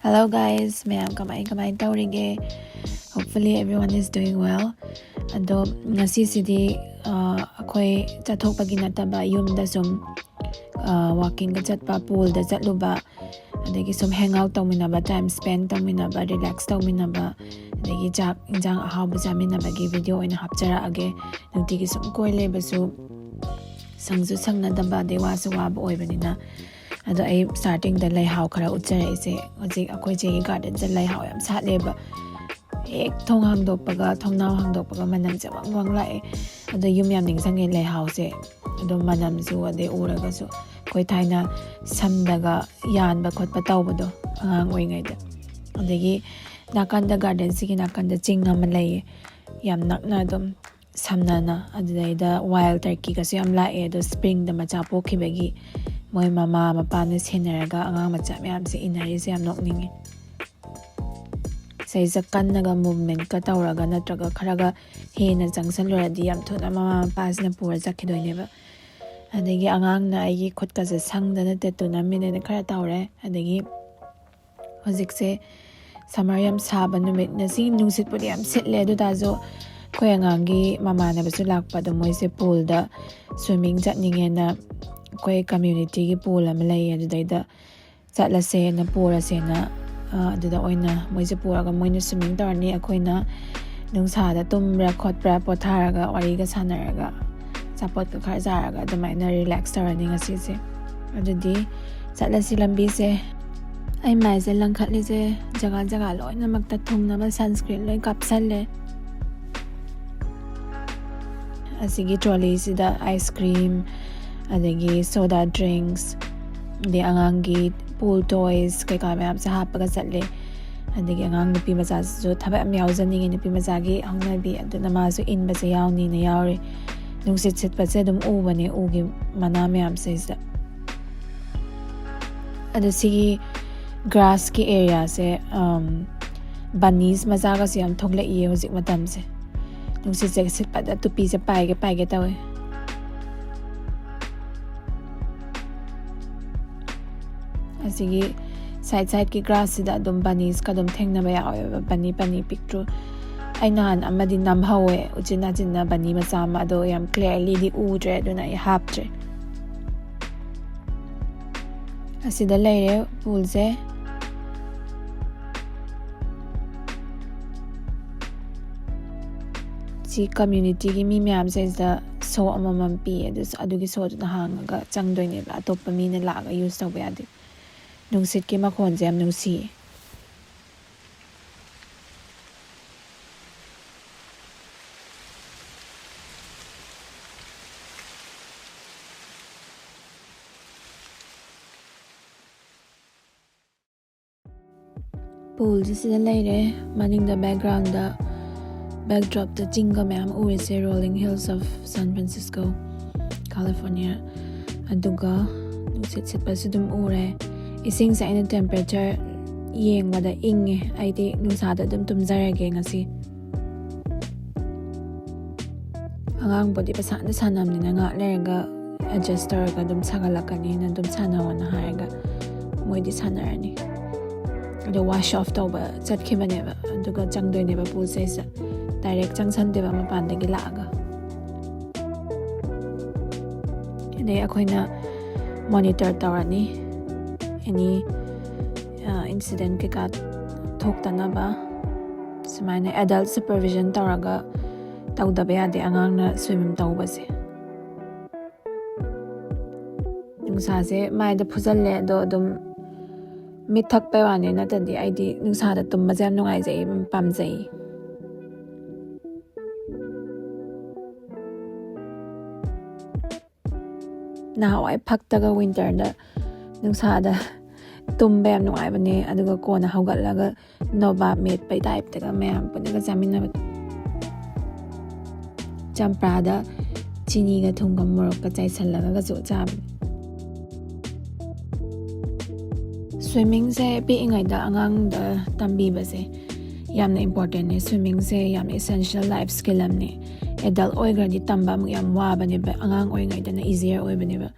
Hello guys, mayam kamay taurige. Hopefully everyone is doing well. Ado ngasi sidi akoi chathok pagi nataba yumda sum walking ga chatpa pool da chatluba adagi sum hang out tawminaba time spend tawminaba relax tawminaba adagi jak injang ahawba jaminaba gi video oina hapchara age nutigi sum koi lebasu sangju sangnadaba dewasu waba oibanina ado ay starting da lay how khara uchare ise hojik akoi je garden je lay how yam satleba ek thong hang dokpaga thongnaw hang dokpaga manam je wang lai ado yum yam ningsange lay how se ado manam su ade uraga su koi thaina samdaga yan ba khotpa tawbado angang oi ngai da adagi nakanda garden sigi nakanda chinga ma lay yam nakna dum samnana adida wild turkey ga su yam lai ado spring da macha pokhibagi moi mama mapana senaraga angang macha myam se inari se am nokningi sai zakannaga movement ka tawraga natraga kharaga hena jangsan loradi yam thona mama pasna pura jakhidoineba adagi angang na agi khotka se sangdana tetuna minene khara tawre adagi hojik se summer yam saba numit na si nungsit pudi yam setle du dajo khoi angangi mama na basu lakpa do moi se pool da swimming jatninge na koi community gi pool am lay adida chatla se na pura se na adida oina moi se pura ga moina swimming tarni akoina nungsa da tumra khotpra potharaga wari ga sanaraga support ka kharjaraga adamaina relax tarani ngasi se adidi chatla si lambi se ai mai se langkhatli se jaga loina makta thungna ma sunscreen loi kapsalle asigi trolley sida ice cream adagi soda drinks de angangi pool toys kai ka mayam sa hapaga chatle adagi angang nupi macha so thaba am yaujani nupi macha gi hangnabi aduna ma so in ba se yawni na yawre nungsit sit pa se dum u bane u gi mana mayam se sa adasi grass ki area se bunnies macha ga se am thokla ye hojik matam se nungsit se sit pa da tupi se pai ge tawe asigi side ki grass sida dum bunnies ka dum thengna ba yawe bunny picture ainan amadi nam hawe ujina jinna bunny ma sama do yam clearly di udre duna I haptre asida leire pool se si community gi mi myam se da so amamam pi adugi so na hangaga changdoine ba atoppa mi na laga use tawba yadi nungsit ki makhon jam nungsi pool jisi da leire maning da background da backdrop da jinga myam urise rolling hills of San Francisco California aduga nungsit sit pasidum ure ising sa ina temperature yeng wada inge aidi nusa da dum tumjarage ngasi angang body pa sana sanam ni nga lerga adjuster ga dum sagalakani na dum sanawana haiga moi di sanarani do wash off tawba chatkibane ba duga changdoine ba pool sai sa direct changsan deba mapan de gilaga ide akoina monitor tawani any incident ke ka thoktana ba sumaina adult supervision tawraga tawdaba yade angang na swimming tawba se nungsa se mai da phujalle do dum mithak pe wane na tadi aidi nungsa da tumma jam nungai jai pam jai now I phaktaga winter da nungsa da tumbe am nungai bane aduga kona haugatlaga noba met pai type taga mayam punaga jamina champra da chini ga thunga morok ka chai sallaga ga jo jam swimming se bi ingai da angang da tambi ba se yamna important ne swimming se yam essential life skill amne adult oiga di tamba mu yam wa bane ba angang oingai da na easier oi bane ba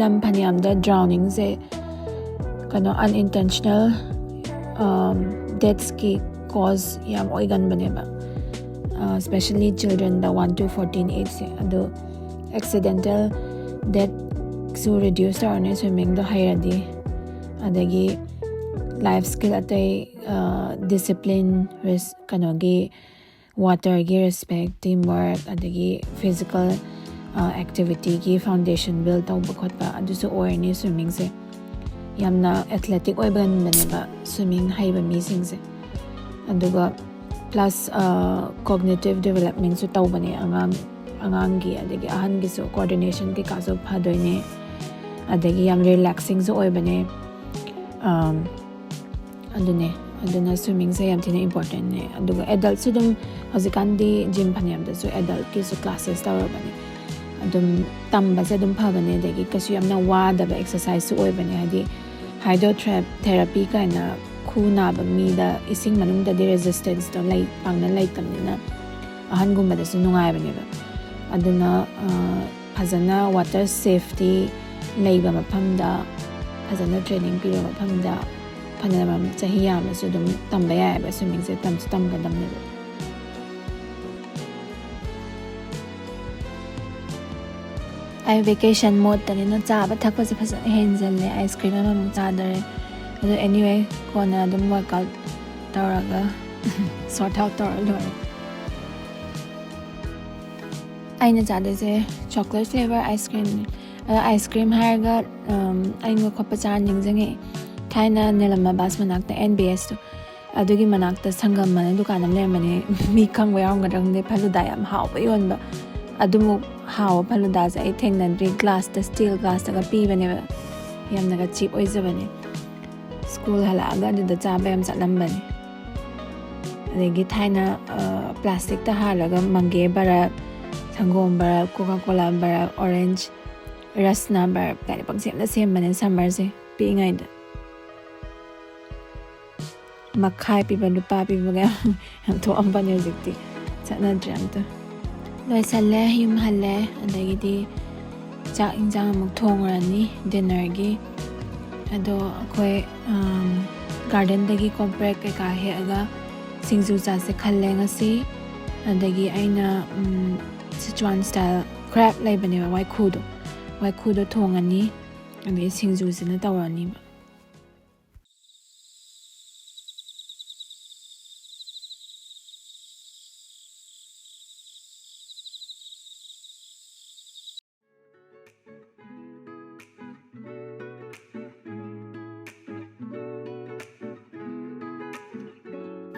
lam phaniam da drowning se kano unintentional deaths ki cause yam oigan baneba, especially children the 1 to 14 age se ado accidental death so reduce the swimming the higher di adagi life skill atay discipline risk kanogi water gi respect teamwork adagi physical activity ki foundation build tawba khotba adusu oirni swimming se yamna athletic oiban baneba swimming haiba mi singse aduga plus cognitive development su tawbane angangi adagi ahangi su coordination ki kaso phadoine adagi yam relaxing su oibane aduna swimming se yam thina important ne aduga adult su dum hozikandi gym phaniyam da su adult ki su classes tawrabane adum tamba se dum phabane adagi kasu yamna wada ba exercise su oibane hadi hydrotherapy kaina khuna ba mi da ising manung da resistance to lai pangna lai tamnina ahan gumba da su nungai bane ba aduna phazana water safety leiba maphamda phazana training piro maphamda phanama chahi yama su dum tamba ya ba swimming se tam ga dam ne ai vacation mode tani no cha ba thakpa se phasa henzal le ice cream ma mu cha dare ado anyway kona dum workout tawraga sort out tawra aina cha de se chocolate flavor ice cream harga aina khoppa cha ningjange thaina nelama bas manakta NBS to adugi manakta sangam mane dukanam le mane mi khangwa yaung gadang de phaluda yam hawba yonba adumu hawa phaluda sa I thengnandri glass the steel glass ta pi bane yamna ga cheap oizabane school halaga adu cha ba yam chalam bane adegi thaina plastic ta halaga mange bara sangom bara coca cola bara orange rasna bara kai pangsem na sem bane summer se pi ngai da makhai pi ban pa pi ba am to am ban yojikti chana dram to loi salle yum halle adagi di cha injang amuk thongrani dinner gi ado akoi garden dagi compare ka he aga Singju cha se khalle ngasi adagi aina Sichuan style crab lai bane wai khudo thongani adagi Singju sina tawrani ba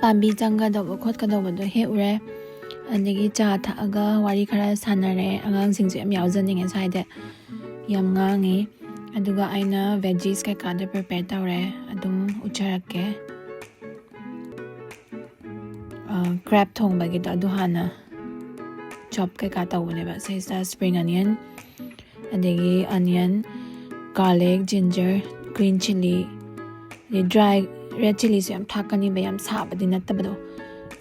pambi janga da khot ka da do he ure andagi cha tha aga wari khara sanare angang singju am yaujani side de yam ngangi aduga aina veggies ka ka de prepare tawre adum ucharakke crab thong ba gi da du hana chop ka ka tawne ba sai spring onion adagi onion garlic ginger green chili the dry red chili se am thakani ba yam sa ba din tabado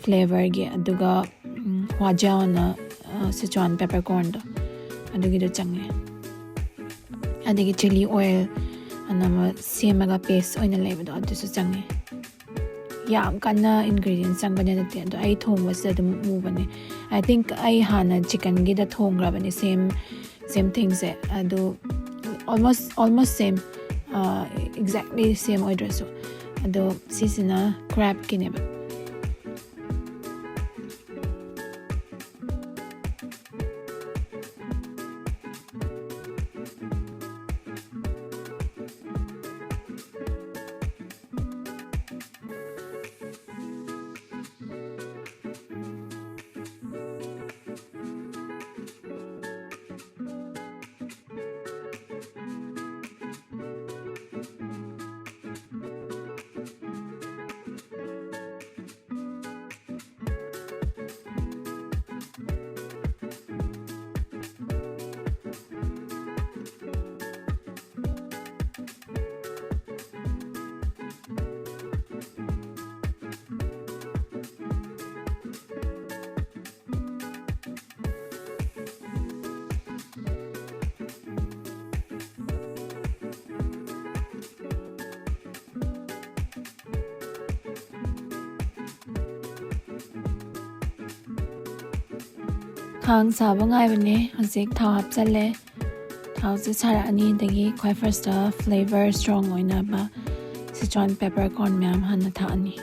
flavor gi aduga hwajaw na Sichuan peppercorn do adugi do change adagi chili oil anama semaga paste oina leba do adu change yam kana ingredients sang bane na te do ai thong was da mu bane I think ai hana chicken gi da thong ra bane same things adu almost same exactly same order so ado sisina crab kineba ꯈꯥꯡ ꯁꯥꯕ ꯉꯥꯏꯕꯅꯦ ꯍꯧꯖꯤꯛ ꯊꯥꯎ ꯍꯥꯞꯆꯜꯂꯦ ꯊꯥꯎꯁꯦ ꯁꯥꯔꯛꯑꯅꯤ ꯑꯗꯒꯤ ꯈ꯭ꯋꯥꯏ first flavour strong ꯑꯣꯏꯅꯕ Sichuan peppercorn ꯃꯌꯥꯝ ꯍꯥꯟꯅ ꯊꯥꯛꯑꯅꯤ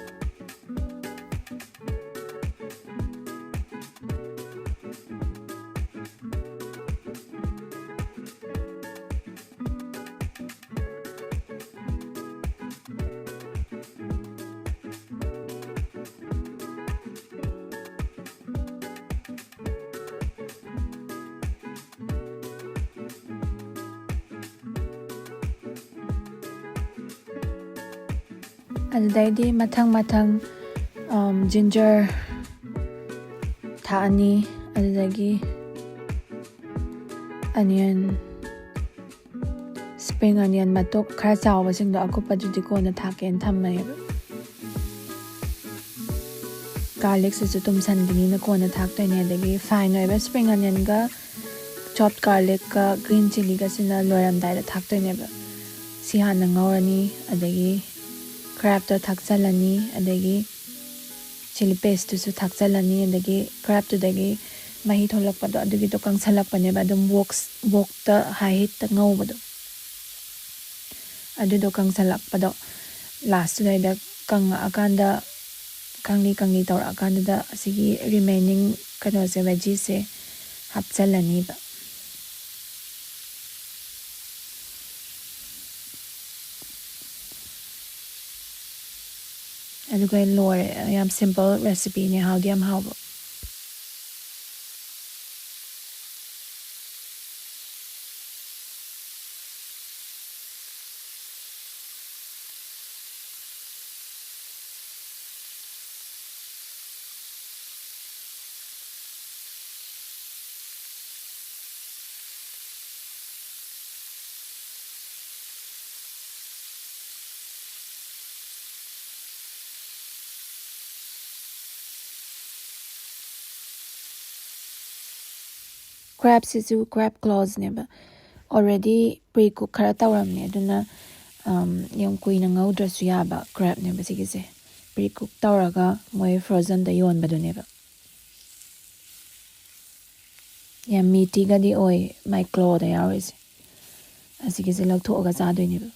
ꯑꯗꯨꯗꯩꯗꯤ ꯃꯊꯪ ginger ꯊꯥꯛꯑꯅꯤ ꯑꯗꯨꯗꯒꯤ onion spring onion ꯃꯇꯣꯛ ꯈꯔ ꯆꯥꯎꯕꯁꯤꯡꯗꯣ ꯑꯀꯨꯞꯄꯗꯨꯗꯤ ꯀꯣꯟꯅ ꯊꯥꯛꯀꯦꯅ ꯊꯝꯃꯦꯕ garlicꯁꯤꯁꯨ ꯇꯨꯝꯁꯟꯈꯤꯅꯤꯅ ꯀꯣꯟꯅ ꯊꯥꯛꯇꯣꯏꯅꯦ ꯑꯗꯒꯤ fine ꯑꯣꯏꯕ spring onionꯒ chopped garlicꯀ green chiliꯒꯁꯤꯅ ꯂꯣꯏꯔꯝꯗꯥꯏꯗ ꯊꯥꯛꯇꯣꯏꯅꯦꯕ ꯁꯤ ꯍꯥꯟꯅ ꯉꯧꯔꯅꯤ ꯑꯗꯒꯤ crabꯇꯣ ꯊꯥꯛꯆꯜꯂꯅꯤ ꯑꯗꯒꯤ chili pasteꯇꯨꯁꯨ ꯊꯥꯛꯆꯜꯂꯅꯤ ꯑꯗꯒꯤ crabꯇꯨꯗꯒꯤ ꯃꯍꯤ ꯊꯣꯛꯂꯛꯄꯗꯣ ꯑꯗꯨꯒꯤꯗꯣ ꯀꯪꯁꯜꯂꯛꯄꯅꯦꯕ ꯑꯗꯨꯝ wokꯇ high heatꯇ ꯉꯧꯕꯗꯣ ꯑꯗꯨꯗꯣ ꯀꯪꯁꯜꯂꯛꯄꯗꯣ ꯂꯥꯁꯇꯨꯗꯩꯗ ꯀꯪꯉꯛꯑꯀꯥꯟꯗ ꯀꯪꯂꯤ ꯇꯧꯔꯛꯑꯀꯥꯟꯗ ꯑꯁꯤꯒꯤ remaining ꯀꯩꯅꯣꯁꯦ veggiesꯁꯦ ꯍꯥꯞꯆꯜꯂꯅꯤꯕ ꯑꯗꯨꯒ ꯂꯣꯏꯔꯦ ꯌꯥꯝ simple recipeꯅꯦ ꯍꯥꯎꯗꯤ ꯌꯥꯝ ꯍꯥꯎꯕ crabꯁꯤꯁꯨ crab clawsꯅꯦꯕ already pre-cook ꯈꯔ ꯇꯧꯔꯝꯅꯦ ꯑꯗꯨꯅ ꯌꯥꯝ ꯀꯨꯏꯅ ꯉꯧꯗ꯭ꯔꯁꯨ ꯌꯥꯕ crabꯅꯦꯕ ꯁꯤꯒꯤꯁꯦ pre-cook ꯇꯧꯔꯒ ꯃꯣꯏ frozenꯗ ꯌꯣꯟꯕꯗꯨꯅꯦꯕ ꯌꯥꯝ meatyꯒꯗꯤ ꯑꯣꯏ ꯃꯥꯏ clawꯗ ꯌꯥꯎꯔꯤꯁꯦ ꯑꯁꯤꯒꯤꯁꯦ ꯂꯧꯊꯣꯛꯑꯒ ꯆꯥꯗꯣꯏꯅꯦꯕ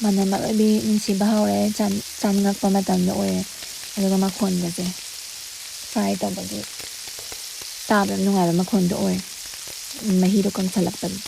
ꯃꯅꯝ ꯑꯔꯣꯏꯕꯤ ꯅꯨꯡꯁꯤꯕ ꯍꯧꯔꯦ ꯆꯥꯅꯤꯡꯉꯛꯄ ꯃꯇꯝꯗ ꯑꯣꯏꯔꯦ ꯑꯗꯨꯒ ꯃꯈꯣꯟꯒꯁꯦ ꯐ꯭ꯔꯥꯏ ꯇꯧꯕꯒꯤ ꯇꯥꯕ ꯌꯥꯝ ꯅꯨꯡꯉꯥꯏꯕ ꯃꯈꯣꯟꯗꯣ ꯑꯣꯏ ꯃꯍꯤꯗꯣ ꯀꯪꯁꯜꯂꯛꯄꯒꯤ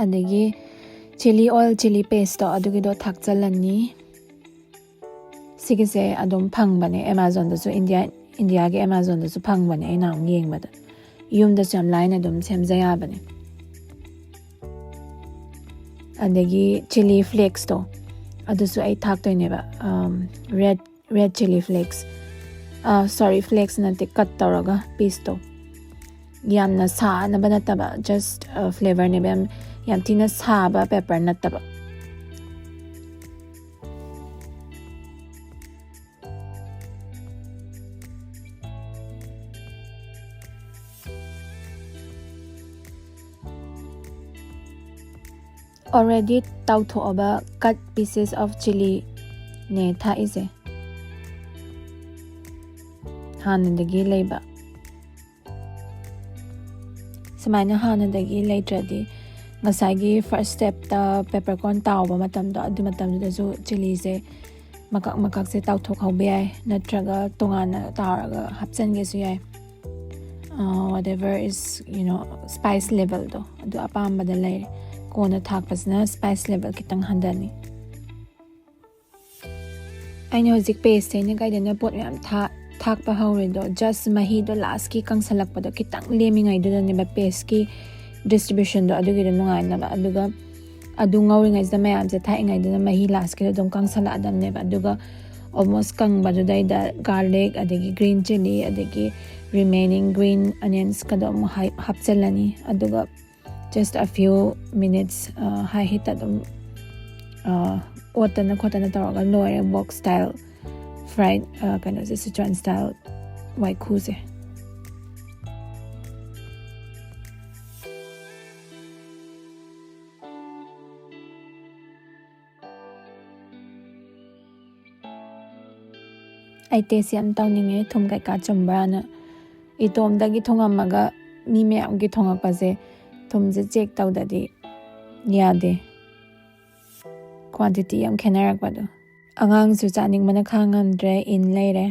ꯑꯗꯒꯤ chili oil chili pasteꯇꯣ ꯑꯗꯨꯒꯤꯗꯣ ꯊꯥꯛꯆꯜꯂꯅꯤ ꯁꯤꯒꯤꯁꯦ ꯑꯗꯨꯝ ꯐꯪꯕꯅꯦ ꯑꯦꯃꯥꯖꯣꯟꯗꯁꯨ ꯏꯟꯗꯤꯌꯥꯒꯤ ꯑꯦꯃꯥꯖꯣꯟꯗꯁꯨ ꯐꯪꯕꯅꯦ ꯑꯩꯅ ꯑꯃꯨꯛ ꯌꯦꯡꯕꯗ ꯌꯨꯝꯗꯁꯨ ꯌꯥꯝ ꯂꯥꯏꯅ ꯑꯗꯨꯝ ꯁꯦꯝꯖ ꯌꯥꯕꯅꯦ adagi chili flakes to adusu ai thak toineba red chili flakes sorry flakes nate cut tawraga piece to yamna sa na banataba just flavor ne bam yam tina sa ba pepper nataba already tauthooba cut pieces of chili ne tha ise hanadagi leiba samaina hanadagi leitradi ngasagi first step ta peppercorn tawba matamda adu matamda ju chili se makak se tauthok haube ai natraga tongana taraga hapchange su yai whatever is spice level do adu apamba da lai kona thakpasna spice level kitang handani aina hojik paste ne gaidena pot yam thakpa haure do just mahi do last ki kangsalakpa do kitang lemingai do ne ba paste ki distribution do adugi nungai na ba aduga adu ngauringai da mayam je thaingai do mahi last ki dom kangsala adam ne ba aduga almost kang ba do dai da garlic adagi green chili adagi remaining green onions kadom hapchalani aduga just a few minutes high heat adum otana khotana taraga loire wok style fried kind of Sichuan style white kuze ai taste yam tawninge thum kai ka chambrana itom dagi thongamaga mi meyam gi thongakase thumje check tawdadi yade quantity yam khenarakpado angang su chaning mana khangamdre in leire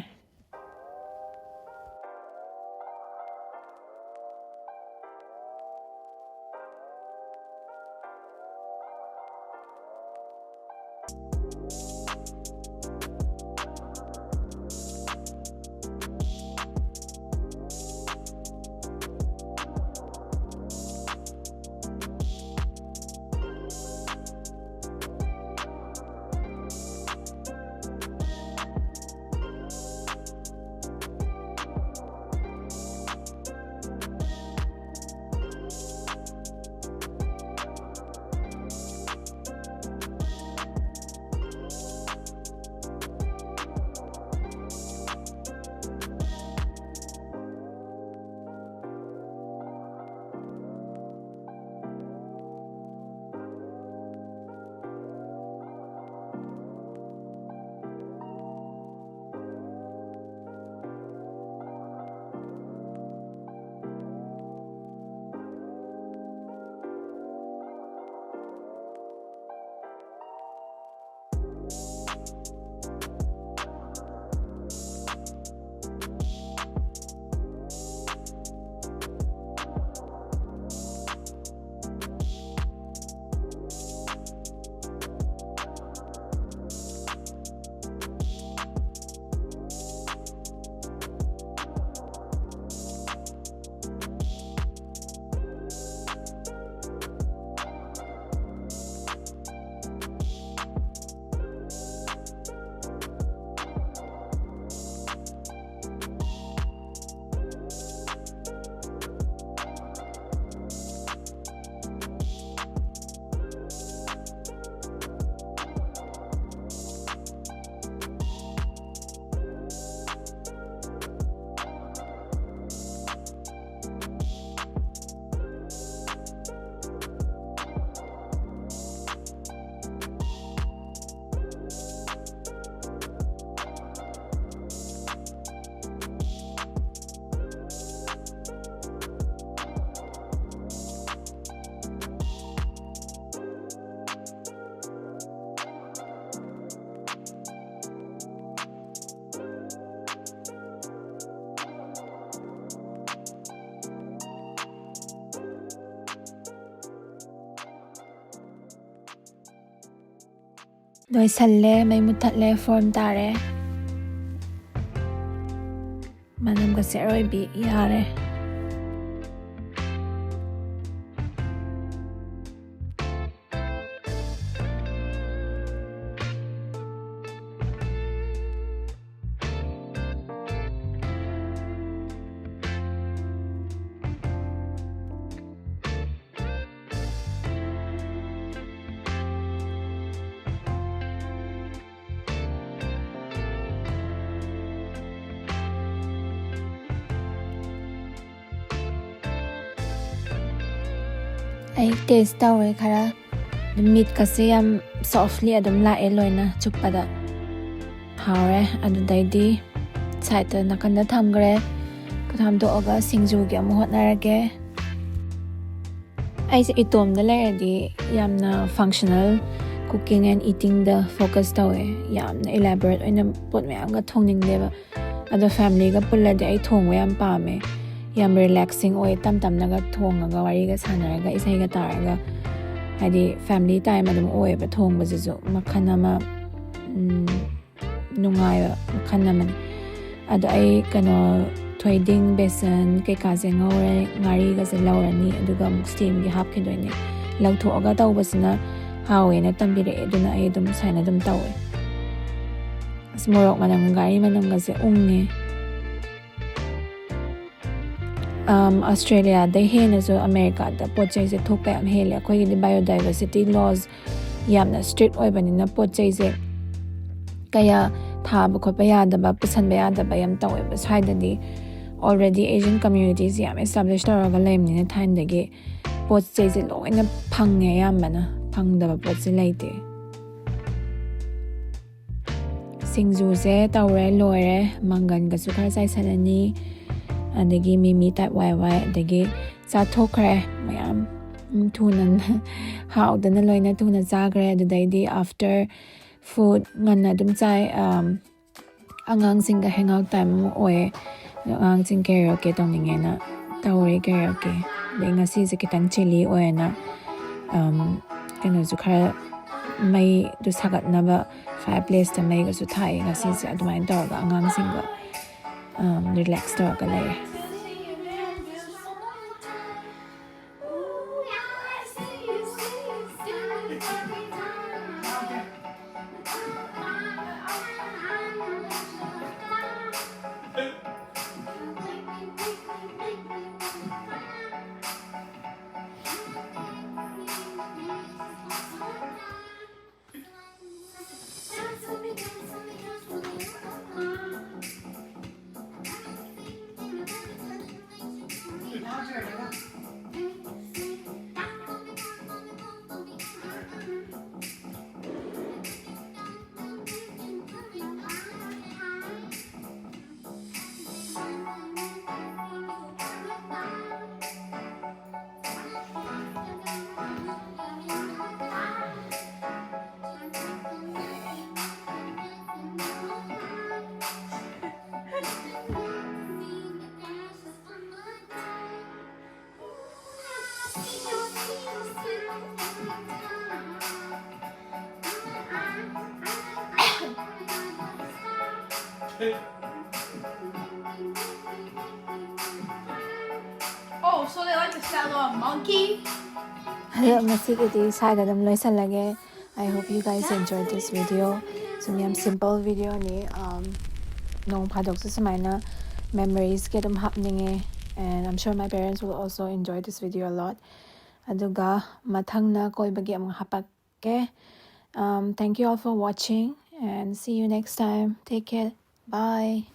Doi salle may mutatle form tare. Manam kasi aroy bi yare. I taste tawre khara meat kasi yam softly adum lae loina chuppada haure adudaidi side nakanda thamgre kathamdo oga singju gi amu hotnarage I say itom da leradi yamna functional cooking and eating the focus tawe yamna elaborate oina pot mayam ga thongning leba ado family ga pulladi ai thongwa yam pame yam relaxing oi tam naga thongaga wari ga sanaraga isai ga taraga hadi family time adum oi ba thongba ju makhana ma nungai makhana man ado ai kano thoiding besan ke ka je ngore ngari ga je lawrani aduga steam gi hap khidoine lawthoga tawbasina hawe na tambire aduna ai dum saina dum tawe smorok manang ngari manang ga je ungne Australia they hen as America the pochai se thokpa am hele khoi gi biodiversity laws yamna strict oi banina pochai se kaya thaba khopa ya da ba pusan ba ya da ba yam tawe ba side di already Asian communities yam established taraga lemni na thain dagi pochai se loina phangye yamana phangda ba pochai laite singju se tawre loire mangan ga su khar sai salani adagi mimi type yy adagi cha thokre mayam thunan how dana loina thuna jagre adai after food ngana dum chai angang singa hangout time oe ang sing karaoke tongninge na tawre karaoke de ngasi se kitang chili oe na kano zu khara mai du sagat na ba fireplace ta mai ga su thai ngasi se adumai tawga angang singa relax tawga lai Oh, so they like to sell a monkey? I hope you guys enjoyed this video. So simple video ni nong padok sa samaina memories get happening and I'm sure my parents will also enjoy this video a lot. Aduga mathang na koi bagi am hapak ke. Thank you all for watching and see you next time. Take care. Bye.